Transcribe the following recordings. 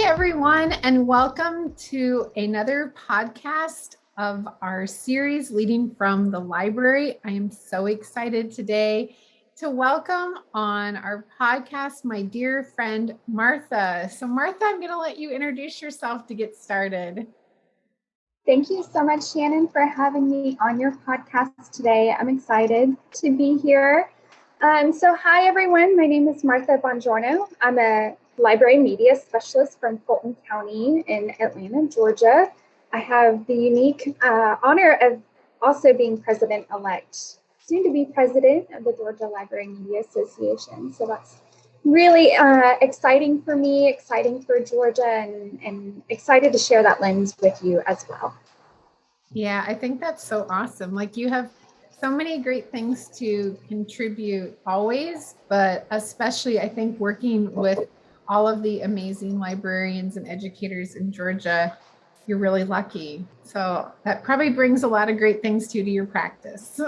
everyone, and welcome to another podcast of our series leading from the library. I am so excited today to welcome on our podcast my dear friend Martha. So Martha, I'm going to let you introduce yourself to get started. Thank you so much, Shannon, for having me on your podcast today. I'm excited to be here. Hi, everyone. My name is Martha Bongiorno. I'm a library media specialist from Fulton County in Atlanta, Georgia. I have the unique honor of also being president-elect, soon to be president of the Georgia Library Media Association. So that's really exciting for me, exciting for Georgia, and excited to share that lens with you as well. Yeah, I think that's so awesome. Like, you have so many great things to contribute always, but especially I think working with all of the amazing librarians and educators in Georgia, you're really lucky. So that probably brings a lot of great things to your practice.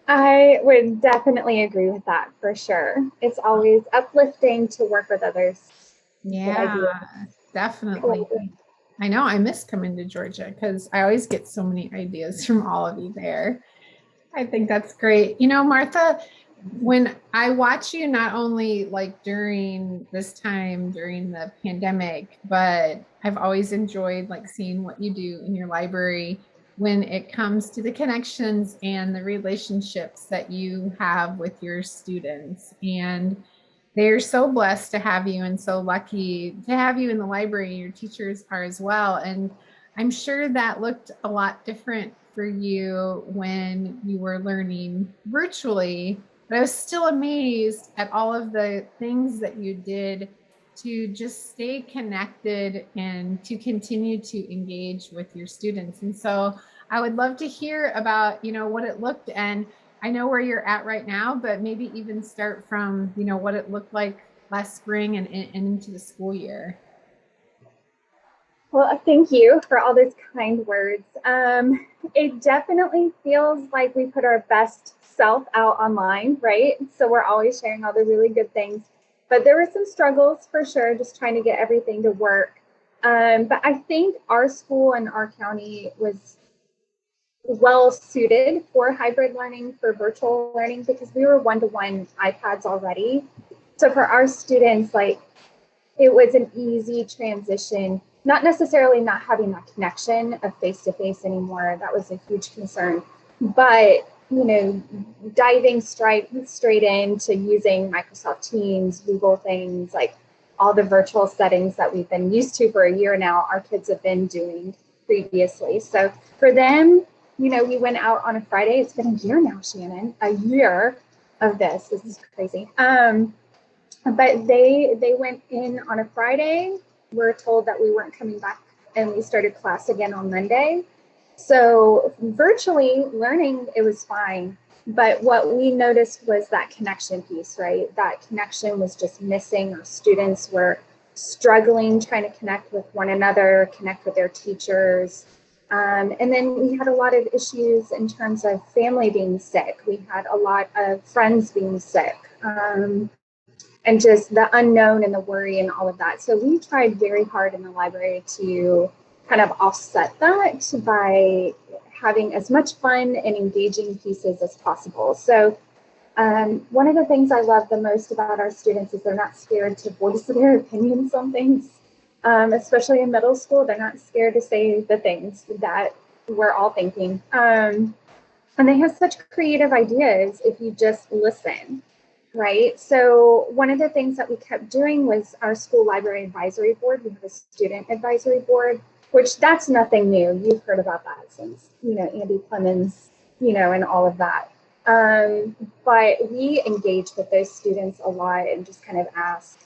I would definitely agree with that for sure. It's always uplifting to work with others. Yeah, definitely. I know I miss coming to Georgia because I always get so many ideas from all of you there. I think that's great. You know, Martha, when I watch you, not only like during this time during the pandemic, but I've always enjoyed like seeing what you do in your library when it comes to the connections and the relationships that you have with your students. And they're so blessed to have you and so lucky to have you in the library. Your teachers are as well. And I'm sure that looked a lot different for you when you were learning virtually, but I was still amazed at all of the things that you did to just stay connected and to continue to engage with your students. And so I would love to hear about, what it looked, and I know where you're at right now, but maybe even start from, what it looked like last spring and into the school year. Well, thank you for all those kind words. It definitely feels like we put our best self out online, right? So we're always sharing all the really good things, but there were some struggles for sure, just trying to get everything to work. But I think our school and our county was well suited for hybrid learning, for virtual learning, because we were one-to-one iPads already. So for our students, it was an easy transition, not necessarily not having that connection of face-to-face anymore. That was a huge concern, but diving straight into using Microsoft Teams, Google things, like all the virtual settings that we've been used to for a year now, our kids have been doing previously. So for them, we went out on a Friday. It's been a year now, Shannon, a year of this. This is crazy. But they went in on a Friday. We're told that we weren't coming back, and we started class again on Monday. So virtually learning, it was fine. But what we noticed was that connection piece, right? That connection was just missing. Our students were struggling, trying to connect with one another, connect with their teachers. And then we had a lot of issues in terms of family being sick. We had a lot of friends being sick, and just the unknown and the worry and all of that. So we tried very hard in the library to kind of offset that by having as much fun and engaging pieces as possible. So one of the things I love the most about our students is they're not scared to voice their opinions on things. Especially in middle school, they're not scared to say the things that we're all thinking. And they have such creative ideas if you just listen, right? So one of the things that we kept doing was our school library advisory board. We have a student advisory board, which that's nothing new. You've heard about that since, Andy Clemens, and all of that. But we engage with those students a lot and just kind of ask,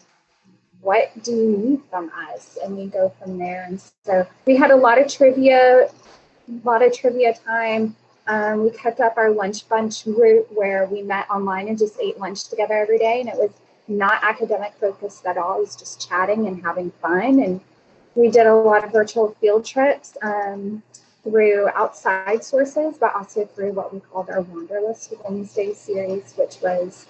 what do you need from us? And we go from there. And so we had a lot of trivia time. We kept up our lunch bunch route where we met online and just ate lunch together every day. And it was not academic focused at all. It was just chatting and having fun. And we did a lot of virtual field trips through outside sources, but also through what we called our Wanderlust Wednesday series, which was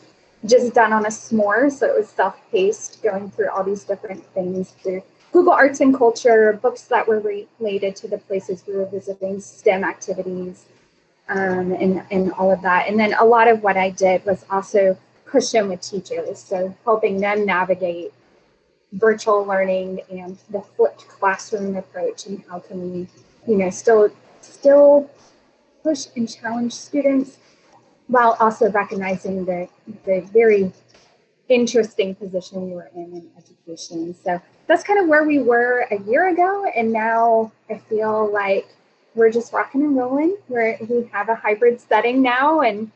just done on a s'more. So it was self-paced, going through all these different things through Google Arts and Culture, books that were related to the places we were visiting, STEM activities, and all of that. And then a lot of what I did was also push in with teachers, so helping them navigate virtual learning and the flipped classroom approach, and how can we, still push and challenge students while also recognizing the very interesting position we were in education. So that's kind of where we were a year ago, and now I feel like we're just rocking and rolling. We have a hybrid setting now, and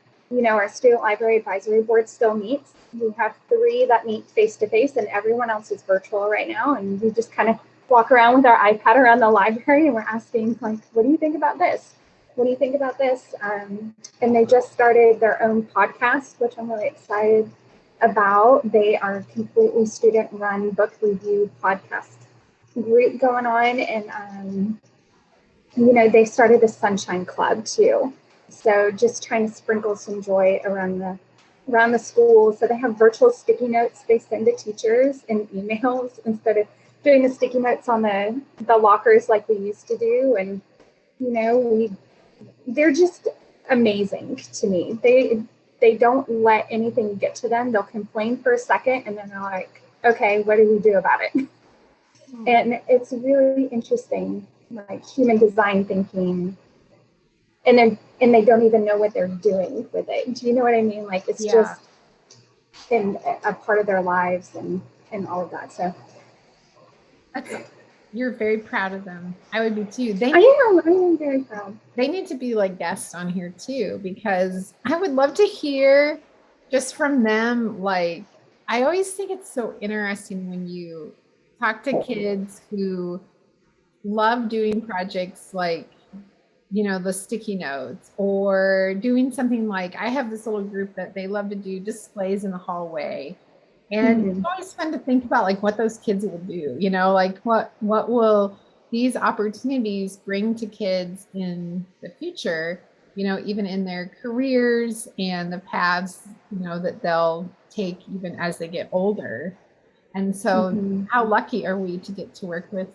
our student library advisory board still meets. We have 3 that meet face to face, and everyone else is virtual right now. And we just kind of walk around with our iPad around the library, and we're asking, like, what do you think about this? What do you think about this? And they just started their own podcast, which I'm really excited about. They are completely student-run book review podcast group going on, and they started a Sunshine Club too. So just trying to sprinkle some joy around the school. So they have virtual sticky notes they send to teachers in emails instead of doing the sticky notes on the lockers like we used to do. And they're just amazing to me. They don't let anything get to them. They'll complain for a second, and then they're like, okay, what do we do about it? And it's really interesting, like human design thinking. And they don't even know what they're doing with it. Do you know what I mean? Like, it's just in a part of their lives and all of that. So you're very proud of them. I would be too. I am very proud. They need to be like guests on here too, because I would love to hear just from them. Like, I always think it's so interesting when you talk to kids who love doing projects like, the sticky notes, or doing something like, I have this little group that they love to do displays in the hallway. And it's always fun to think about like what those kids will do, like what will these opportunities bring to kids in the future, even in their careers and the paths, that they'll take even as they get older. And so how lucky are we to get to work with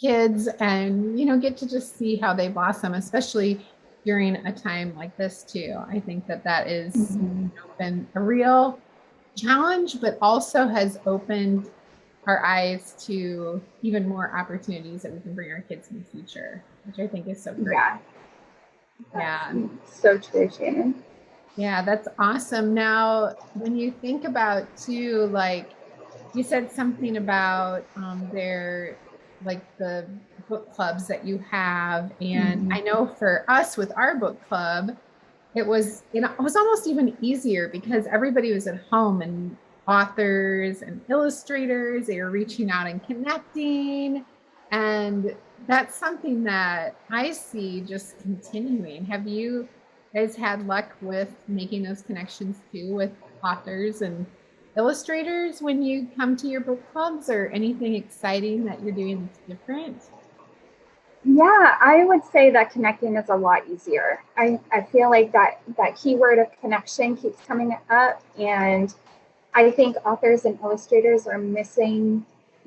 kids and, get to just see how they blossom, especially during a time like this too. I think that is been a real challenge, but also has opened our eyes to even more opportunities that we can bring our kids in the future, which I think is so great. Yeah. So true, Shannon. Yeah, that's awesome. Now, when you think about too, like you said something about their, like the book clubs that you have. And I know for us with our book club, it was almost even easier because everybody was at home, and authors and illustrators, they were reaching out and connecting. And that's something that I see just continuing. Have you guys had luck with making those connections too with authors and illustrators when you come to your book clubs, or anything exciting that you're doing that's different? Yeah, I would say that connecting is a lot easier. I feel like that keyword of connection keeps coming up, and I think authors and illustrators are missing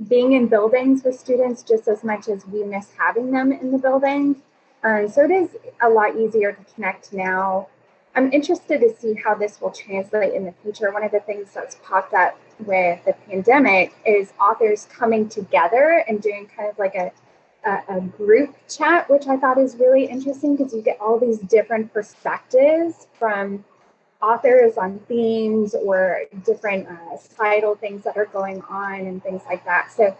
being in buildings with students just as much as we miss having them in the building. So it is a lot easier to connect now. I'm interested to see how this will translate in the future. One of the things that's popped up with the pandemic is authors coming together and doing kind of like a group chat, which I thought is really interesting because you get all these different perspectives from authors on themes or different societal things that are going on and things like that. So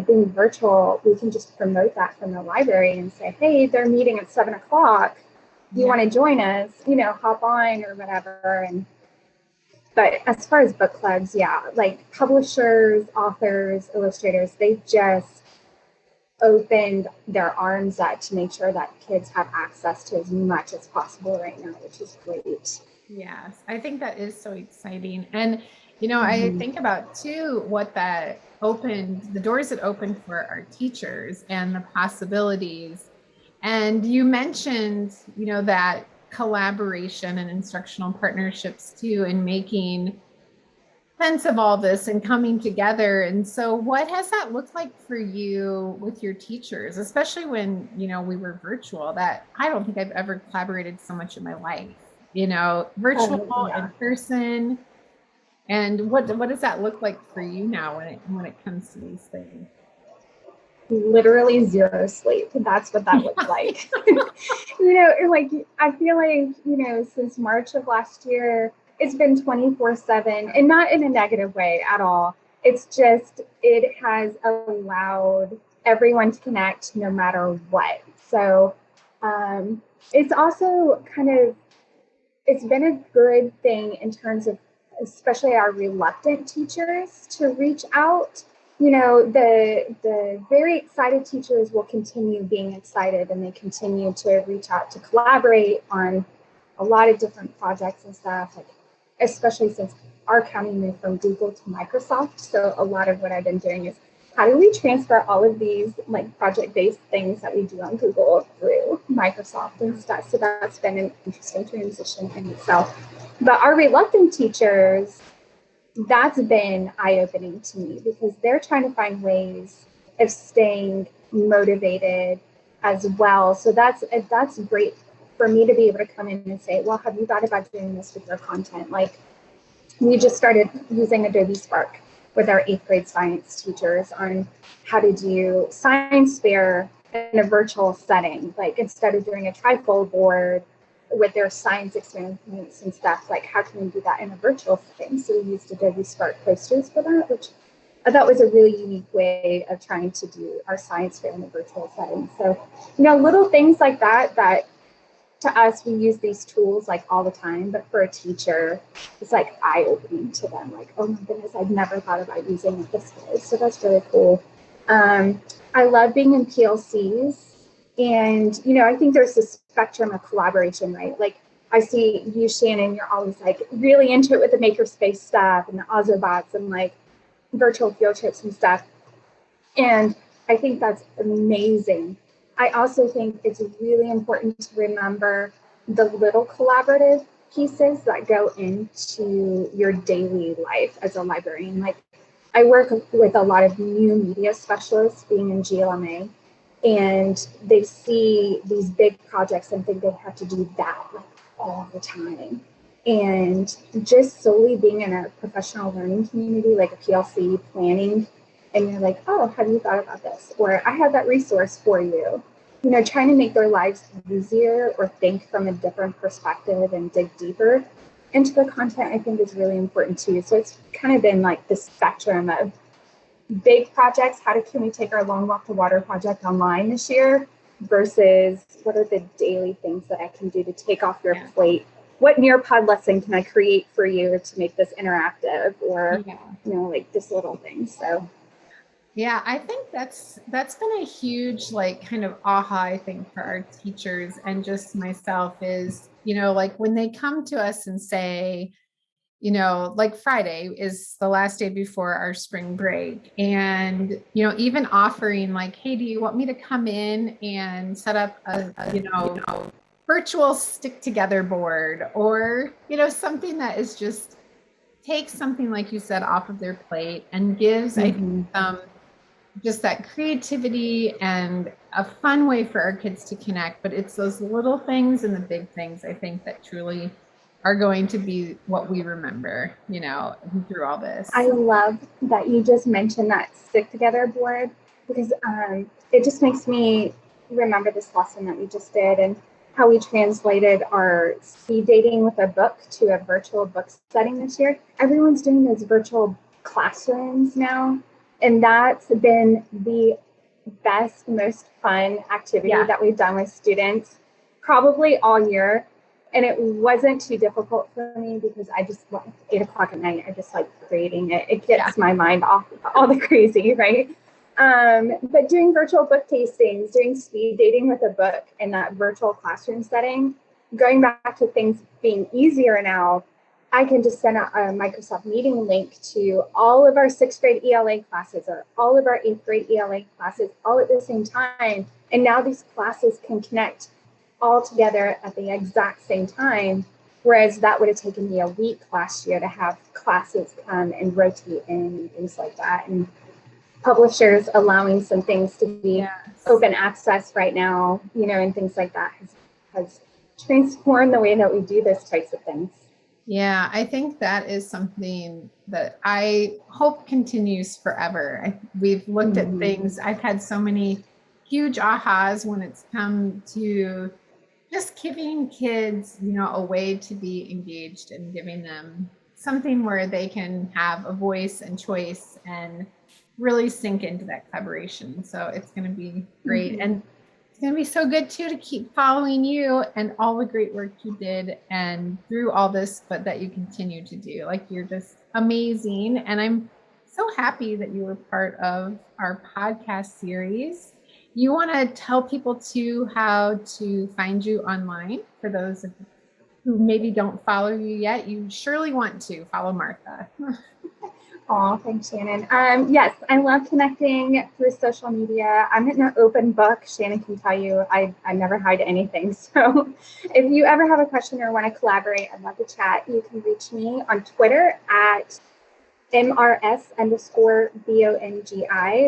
being virtual, we can just promote that from the library and say, hey, they're meeting at 7:00. Do you want to join us? Hop on or whatever. But as far as book clubs, like publishers, authors, illustrators, they just opened their arms up to make sure that kids have access to as much as possible right now, which is great. Yes, I think that is so exciting. And, I think about too, what that opened, the doors it opened for our teachers and the possibilities. And you mentioned, that collaboration and instructional partnerships too, and making sense of all this and coming together. And so what has that looked like for you with your teachers, especially when, we were virtual? That I don't think I've ever collaborated so much in my life, virtual, in person. And what does that look like for you now when it comes to these things? Literally zero sleep. That's what that looks like. Like I feel like, since March of last year, it's been 24/7, and not in a negative way at all. It's just, it has allowed everyone to connect no matter what. So it's also it's been a good thing in terms of especially our reluctant teachers to reach out. The very excited teachers will continue being excited, and they continue to reach out to collaborate on a lot of different projects and stuff, like especially since our county moved from Google to Microsoft. So a lot of what I've been doing is how do we transfer all of these like project-based things that we do on Google through Microsoft and stuff. So that's been an interesting transition in itself. But our reluctant teachers, that's been eye-opening to me because they're trying to find ways of staying motivated as well. So that's great for me to be able to come in and say, well, have you thought about doing this with your content? Like, we just started using Adobe Spark with our 8th grade science teachers on how to do science fair in a virtual setting. Like, instead of doing a trifold board with their science experiments and stuff, like how can we do that in a virtual setting? So we used Adobe Spark posters for that, which I thought was a really unique way of trying to do our science fair in a virtual setting. So, little things like that to us, we use these tools like all the time, but for a teacher, it's like eye-opening to them. Like, oh my goodness, I've never thought about using it this way. So that's really cool. I love being in PLCs. And, I think there's this spectrum of collaboration, right? Like, I see you, Shannon, you're always like really into it with the makerspace stuff and the Ozobots and like virtual field trips and stuff. And I think that's amazing. I also think it's really important to remember the little collaborative pieces that go into your daily life as a librarian. Like, I work with a lot of new media specialists being in GLMA, and they see these big projects and think they have to do that like all the time. And just solely being in a professional learning community, like a PLC planning, and you're like, oh, have you thought about this? Or I have that resource for you. Trying to make their lives easier or think from a different perspective and dig deeper into the content, I think is really important too. So it's kind of been like the spectrum of big projects. How can we take our Long Walk to Water project online this year versus what are the daily things that I can do to take off your plate? What Nearpod lesson can I create for you to make this interactive or, like this little thing. So. Yeah, I think that's been a huge like kind of aha thing for our teachers and just myself is, like when they come to us and say, like Friday is the last day before our spring break. And, even offering like, hey, do you want me to come in and set up a virtual stick together board or, something that is just takes something like you said off of their plate and gives, I think, just that creativity and a fun way for our kids to connect. But it's those little things and the big things, I think, that truly are going to be what we remember, through all this. I love that you just mentioned that stick together board because it just makes me remember this lesson that we just did and how we translated our speed dating with a book to a virtual book setting this year. Everyone's doing those virtual classrooms now. And that's been the best, most fun activity that we've done with students probably all year. And it wasn't too difficult for me because I just, 8 o'clock at night, I just like creating it. It gets my mind off all the crazy, right? But doing virtual book tastings, doing speed dating with a book in that virtual classroom setting, going back to things being easier now, I can just send out a Microsoft meeting link to all of our 6th grade ELA classes or all of our 8th grade ELA classes all at the same time. And now these classes can connect all together at the exact same time. Whereas that would have taken me a week last year to have classes come and rotate in and things like that. And publishers allowing some things to be open access right now, and things like that has transformed the way that we do those types of things. Yeah, I think that is something that I hope continues forever. We've looked at things. I've had so many huge ahas when it's come to just giving kids, a way to be engaged and giving them something where they can have a voice and choice and really sink into that collaboration. So it's going to be great. And it's going to be so good too to keep following you and all the great work you did and through all this, but that you continue to do. Like, you're just amazing. And I'm so happy that you were part of our podcast series. You want to tell people too how to find you online for those who maybe don't follow you yet? You surely want to follow Martha. Oh, thanks, Shannon. Yes, I love connecting through social media. I'm an open book. Shannon can tell you I never hide anything. So if you ever have a question or want to collaborate, I'd love to chat. You can reach me on Twitter at MRS_BONGI,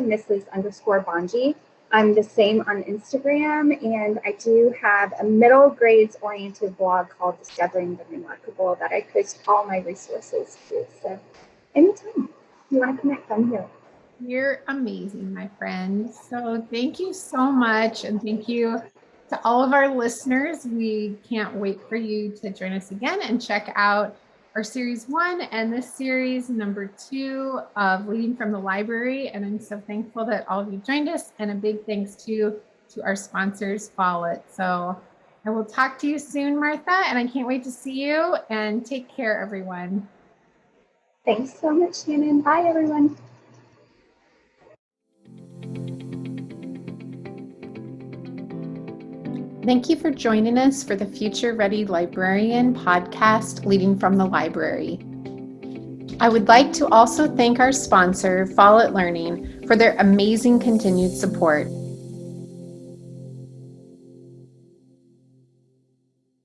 Mrs._Bongi. I'm the same on Instagram, and I do have a middle grades oriented blog called Discovering the Remarkable that I post all my resources to. So anytime you want to connect, I'm here. You're amazing, my friend. So thank you so much. And thank you to all of our listeners. We can't wait for you to join us again and check out our series 1 and this series number 2 of Leading from the Library. And I'm so thankful that all of you joined us, and a big thanks to our sponsors, Follett. So I will talk to you soon, Martha, and I can't wait to see you, and take care, everyone. Thanks so much, Shannon. Bye, everyone. Thank you for joining us for the Future Ready Librarian podcast, Leading from the Library. I would like to also thank our sponsor, Follett Learning, for their amazing continued support.